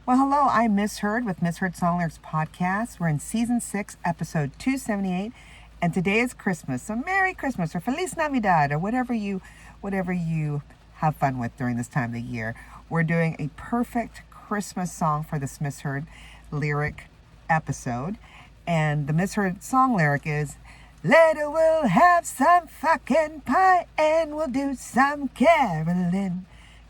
Well, hello, I'm Miss Heard with Miss Heard Song Lyrics Podcast. We're in Season 6, Episode 278, and today is Christmas. So Merry Christmas or Feliz Navidad or whatever you have fun with during this time of the year. We're doing a perfect Christmas song for this Miss Heard lyric episode. And the Miss Heard song lyric is, later we'll have some fucking pie and we'll do some caroling.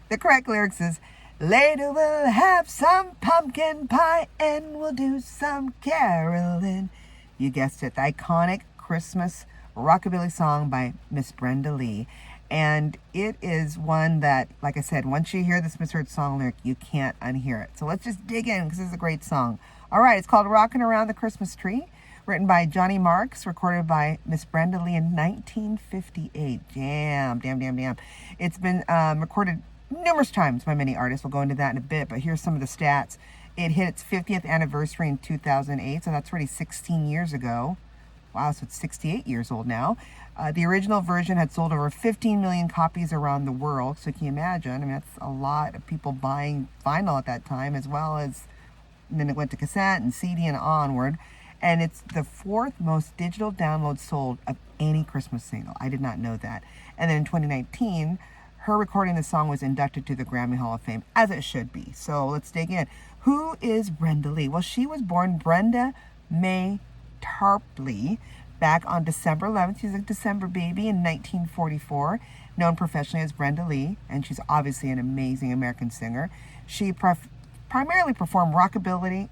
The correct lyrics is, later we'll have some pumpkin pie and we'll do some caroling. You guessed it, the iconic Christmas rockabilly song by Miss Brenda Lee. And it is one that, like I said, once you hear this Miss Heard song lyric, you can't unhear it. So let's just dig in because this is a great song. All right, it's called Rockin' Around the Christmas Tree, written by Johnny Marks, recorded by Miss Brenda Lee in 1958. Damn. It's been recorded numerous times by many artists. We'll go into that in a bit, but here's some of the stats. It hit its 50th anniversary in 2008, so that's already 16 years ago. Wow, so it's 68 years old now. The original version had sold over 15 million copies around the world, so can you imagine? I mean, that's a lot of people buying vinyl at that time, as well as, and then it went to cassette and CD and onward. And it's the fourth most digital downloads sold of any Christmas single. I did not know that. And then in 2019, her recording the song was inducted to the Grammy Hall of Fame, as it should be. So let's dig in. Who is Brenda Lee? Well, she was born Brenda May Tarpley back on December 11th. She's a December baby in 1944, known professionally as Brenda Lee, and she's obviously an amazing American singer. She primarily performed rockabilly,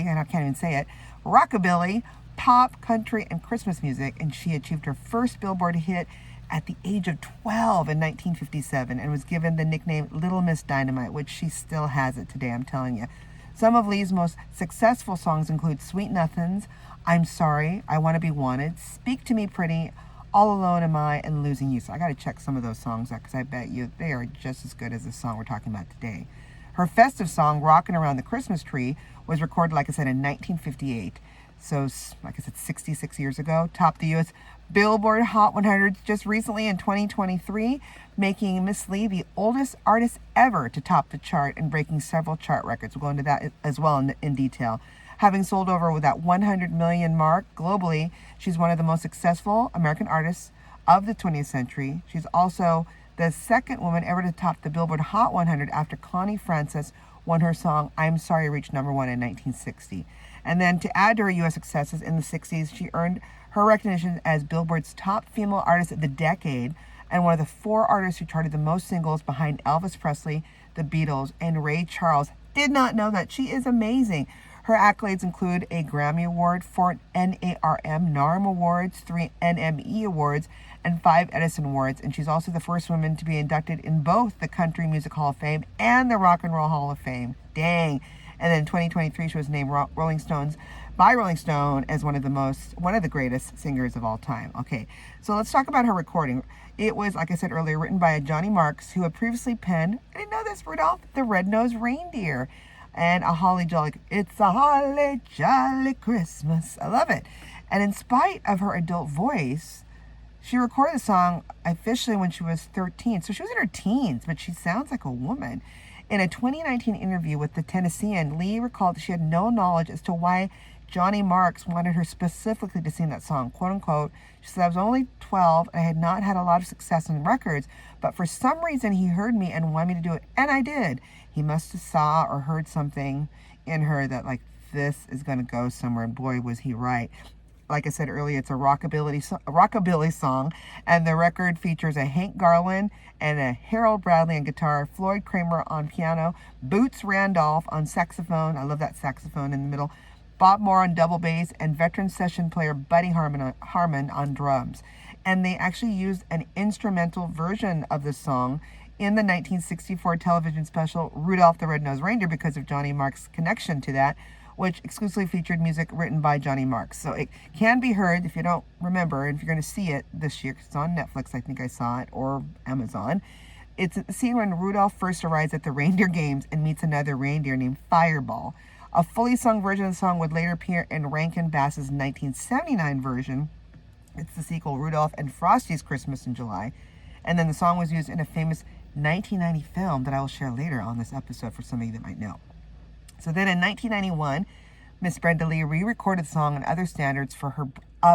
and I can't even say it, rockabilly, pop, country, and Christmas music, and she achieved her first Billboard hit at the age of 12 in 1957 and was given the nickname Little Miss Dynamite, which she still has it today, I'm telling you. Some of Lee's most successful songs include Sweet Nothings, I'm Sorry, I Want to Be Wanted, Speak to Me Pretty, All Alone Am I, and Losing You. So I got to check some of those songs out because I bet you they are just as good as the song we're talking about today. Her festive song, Rockin' Around the Christmas Tree, was recorded, like I said, in 1958. So, like I said, 66 years ago. Topped the U.S. Billboard Hot 100 just recently in 2023, making Miss Lee the oldest artist ever to top the chart and breaking several chart records. We'll go into that as well in detail. Having sold over that 100 million mark globally, she's one of the most successful American artists of the 20th century. She's also the second woman ever to top the Billboard Hot 100 after Connie Francis won her song I'm Sorry reached number one in 1960. And then to add to her U.S. successes in the 60s, she earned her recognition as Billboard's top female artist of the decade and one of the 4 artists who charted the most singles behind Elvis Presley, the Beatles, and Ray Charles. Did not know that. She is amazing. Her accolades include a Grammy Award, 4 NARM Awards, 3 NME Awards, and 5 Edison Awards. And she's also the first woman to be inducted in both the Country Music Hall of Fame and the Rock and Roll Hall of Fame. Dang. And then in 2023, she was named by Rolling Stone as one of the greatest singers of all time. Okay, so let's talk about her recording. It was, like I said earlier, written by Johnny Marks, who had previously penned, I didn't know this, Rudolph the Red-Nosed Reindeer, and It's a Holly Jolly Christmas. I love it. And in spite of her adult voice, she recorded the song officially when she was 13. So she was in her teens, but she sounds like a woman. In a 2019 interview with the Tennessean, Lee recalled that she had no knowledge as to why Johnny Marks wanted her specifically to sing that song, quote unquote. She said, I was only 12 and I had not had a lot of success in records, but for some reason he heard me and wanted me to do it, and I did. He must have saw or heard something in her that, like, this is going to go somewhere, and boy, was he right. Like I said earlier, it's a rockabilly song, and the record features a Hank Garland and a Harold Bradley on guitar, Floyd Kramer on piano, Boots Randolph on saxophone, I love that saxophone in the middle, Bob Moore on double bass, and veteran session player Buddy Harman on drums. And they actually used an instrumental version of the song in the 1964 television special Rudolph the Red-Nosed Reindeer because of Johnny Marks' connection to that, which exclusively featured music written by Johnny Marks. So it can be heard if you don't remember, and if you're going to see it this year, because it's on Netflix, I think I saw it, or Amazon. It's the scene when Rudolph first arrives at the reindeer games and meets another reindeer named Fireball. A fully sung version of the song would later appear in Rankin Bass's 1979 version. It's the sequel, Rudolph and Frosty's Christmas in July. And then the song was used in a famous 1990 film that I will share later on this episode for some of you that might know. So then in 1991, Miss Brenda Lee re-recorded the song and other standards for her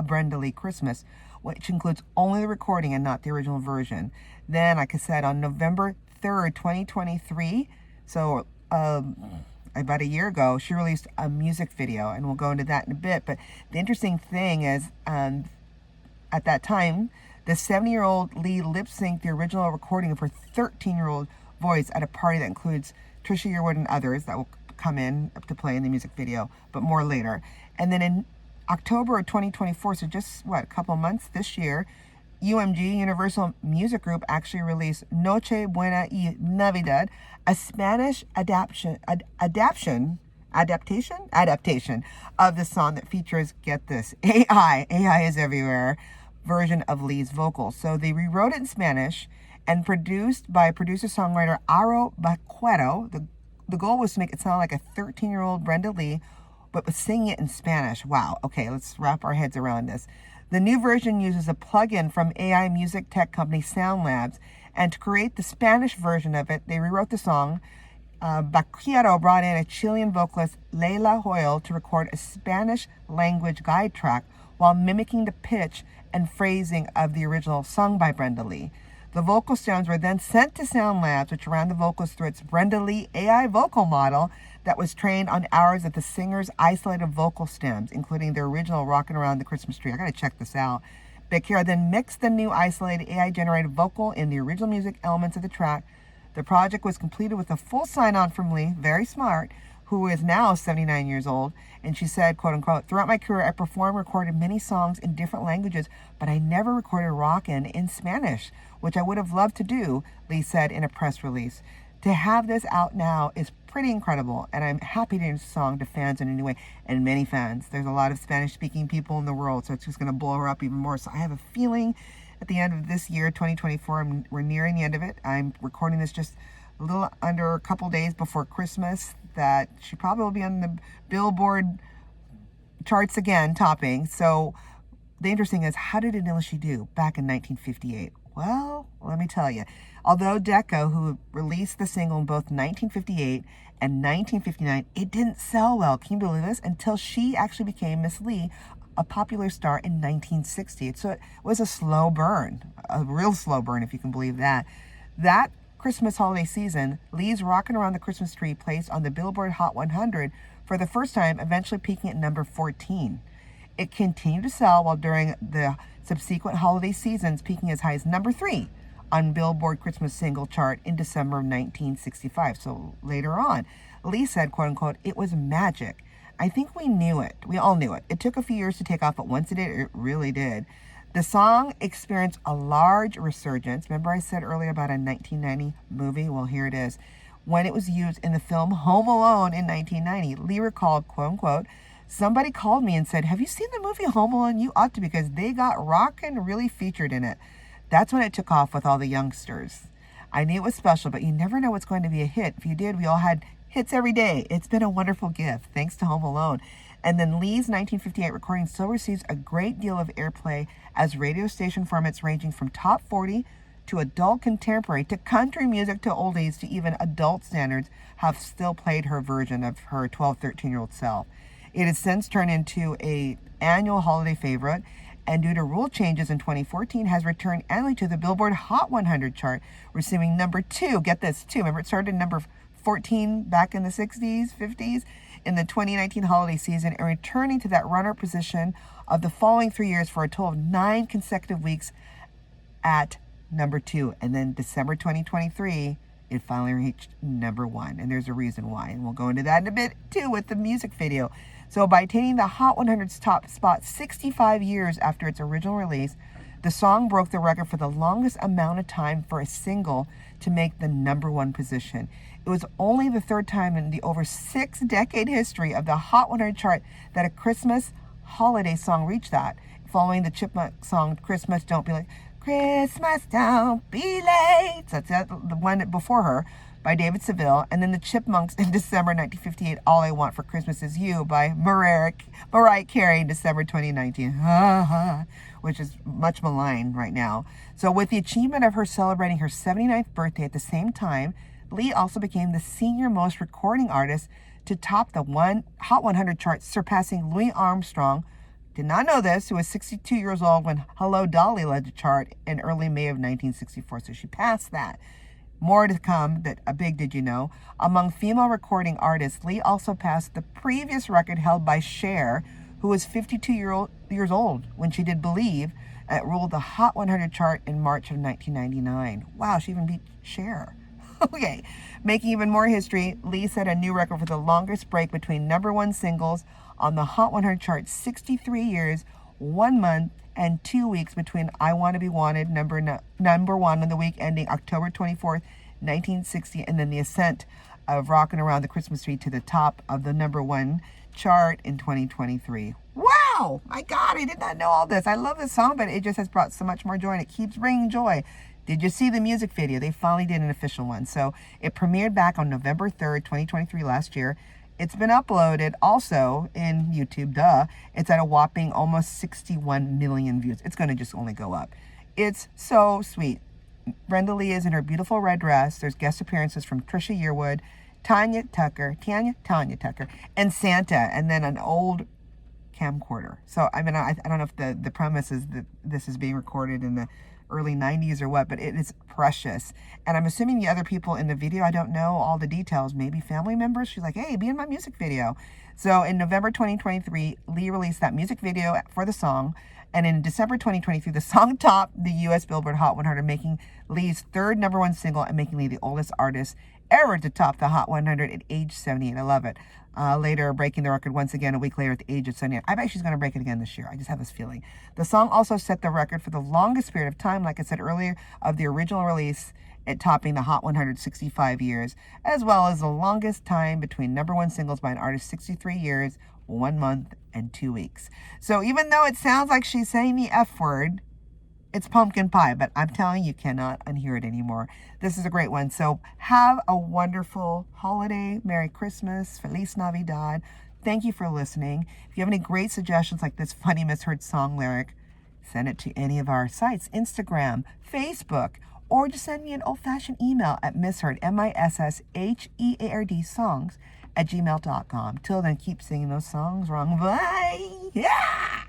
Brenda Lee Christmas, which includes only the recording and not the original version. Then, like I said, on November 3rd, 2023, so about a year ago, she released a music video, and we'll go into that in a bit. But the interesting thing is, at that time, the 70-year-old Lee lip-synced the original recording of her 13-year-old voice at a party that includes Trisha Yearwood and others that will come in to play in the music video, but more later. And then in October of 2024, so just a couple months this year, UMG, Universal Music Group, actually released Noche Buena y Navidad, a Spanish adaptation of the song that features, get this, AI is everywhere, version of Lee's vocals. So they rewrote it in Spanish and produced by producer-songwriter Aro Baquero. The goal was to make it sound like a 13-year-old Brenda Lee, but was singing it in Spanish. Wow. Okay, let's wrap our heads around this. The new version uses a plug-in from AI music tech company Sound Labs, and to create the Spanish version of it, they rewrote the song. Baquero brought in a Chilean vocalist, Leila Hoyle, to record a Spanish language guide track while mimicking the pitch and phrasing of the original sung by Brenda Lee. The vocal stems were then sent to Sound Labs, which ran the vocals through its Brenda Lee AI vocal model that was trained on hours of the singer's isolated vocal stems, including their original Rockin' Around the Christmas Tree. I gotta check this out. Baquero then mixed the new isolated AI-generated vocal in the original music elements of the track. The project was completed with a full sign-on from Lee, very smart, who is now 79 years old, and she said, quote unquote, "Throughout my career, I performed, recorded many songs in different languages, but I never recorded rockin' in Spanish, which I would have loved to do," Lee said in a press release. To have this out now is pretty incredible, and I'm happy to introduce the song to fans in a new way, and many fans. There's a lot of Spanish-speaking people in the world, so it's just going to blow her up even more. So I have a feeling at the end of this year, 2024, we're nearing the end of it. I'm recording this just a little under a couple days before Christmas, that she probably will be on the Billboard charts again, topping. So the interesting is, how did She do back in 1958? Well, let me tell you. Although Decca, who released the single in both 1958 and 1959, it didn't sell well, can you believe this? Until she actually became Miss Lee, a popular star in 1960. So it was a slow burn, a real slow burn, if you can believe that. That Christmas holiday season, Lee's Rockin' Around the Christmas Tree placed on the Billboard Hot 100 for the first time, eventually peaking at number 14. It continued to sell while during the subsequent holiday seasons, peaking as high as number 3 on Billboard Christmas single chart in December of 1965. So later on, Lee said, quote unquote, "It was magic. I think we knew it. We all knew it. It took a few years to take off, but once it did, it really did." The song experienced a large resurgence. Remember I said earlier about a 1990 movie? Well, here it is. When it was used in the film Home Alone in 1990, Lee recalled, quote unquote, "Somebody called me and said, 'Have you seen the movie Home Alone? You ought to, because they got rockin' really featured in it.' That's when it took off with all the youngsters. I knew it was special, but you never know what's going to be a hit. If you did, we all had hits every day. It's been a wonderful gift, thanks to Home Alone." And then Lee's 1958 recording still receives a great deal of airplay as radio station formats ranging from top 40 to adult contemporary to country music to oldies to even adult standards have still played her version of her 12, 13-year-old self. It has since turned into an annual holiday favorite, and due to rule changes in 2014, has returned annually to the Billboard Hot 100 chart, receiving number 2. Get this, 2. Remember, it started number 14 back in the 60s, 50s, in the 2019 holiday season, and returning to that runner position of the following 3 years for a total of 9 consecutive weeks at number 2. And then December 2023, it finally reached number 1. And there's a reason why. And we'll go into that in a bit too with the music video. So by attaining the Hot 100's top spot 65 years after its original release, the song broke the record for the longest amount of time for a single to make the number 1 position. It was only the 3rd time in the over 6-decade history of the Hot 100 chart that a Christmas holiday song reached that, following the Chipmunk song Christmas Don't Be Late. Christmas Don't Be Late. So that's the one before her. by David Seville, and then the Chipmunks in December 1958, All I Want for Christmas Is You by Mariah Carey in December 2019, which is much maligned right now. So with the achievement of her celebrating her 79th birthday at the same time, Lee also became the senior most recording artist to top the Hot 100 chart, surpassing Louis Armstrong. Did not know this, who was 62 years old when Hello Dolly led the chart in early May of 1964. So she passed that. More to come, that a big did you know. Among female recording artists, Lee also passed the previous record held by Cher, who was 52 years old when she did Believe. It ruled the Hot 100 chart in March of 1999. Wow, she even beat Cher. Okay, making even more history, Lee set a new record for the longest break between number one singles on the Hot 100 chart, 63 years, 1 month, and 2 weeks between I Want to Be Wanted, number one on the week ending October 24th, 1960, and then the ascent of Rockin' Around the Christmas Tree to the top of the number one chart in 2023. Wow! My God, I did not know all this. I love this song, but it just has brought so much more joy, and it keeps bringing joy. Did you see the music video? They finally did an official one. So it premiered back on November 3rd, 2023 last year. It's been uploaded also in YouTube, duh. It's at a whopping almost 61 million views. It's going to just only go up. It's so sweet. Brenda Lee is in her beautiful red dress. There's guest appearances from Trisha Yearwood, Tanya Tucker, and Santa, and then an old camcorder. So, I mean, I don't know if the premise is that this is being recorded in the early 90s or what, but it is precious. And I'm assuming the other people in the video, I don't know all the details, maybe family members. She's like, hey, be in my music video. So in November 2023, Lee released that music video for the song. And in December 2023, the song topped the U.S. Billboard Hot 100, making Lee's third number one single and making Lee the oldest artist ever to top the Hot 100 at age 78. I love it. Later breaking the record once again a week later at the age of 78. I bet she's going to break it again this year. I just have this feeling. The song also set the record for the longest period of time, like I said earlier, of the original release, at topping the Hot 165 years, as well as the longest time between number one singles by an artist, 63 years, 1 month, and 2 weeks. So even though it sounds like she's saying the F word, it's pumpkin pie, but I'm telling you, cannot unhear it anymore. This is a great one. So have a wonderful holiday. Merry Christmas. Feliz Navidad. Thank you for listening. If you have any great suggestions like this funny misheard song lyric, send it to any of our sites, Instagram, Facebook, or just send me an old-fashioned email at misheard, MISSHEARD songs @gmail.com. Till then, keep singing those songs wrong. Bye. Yeah.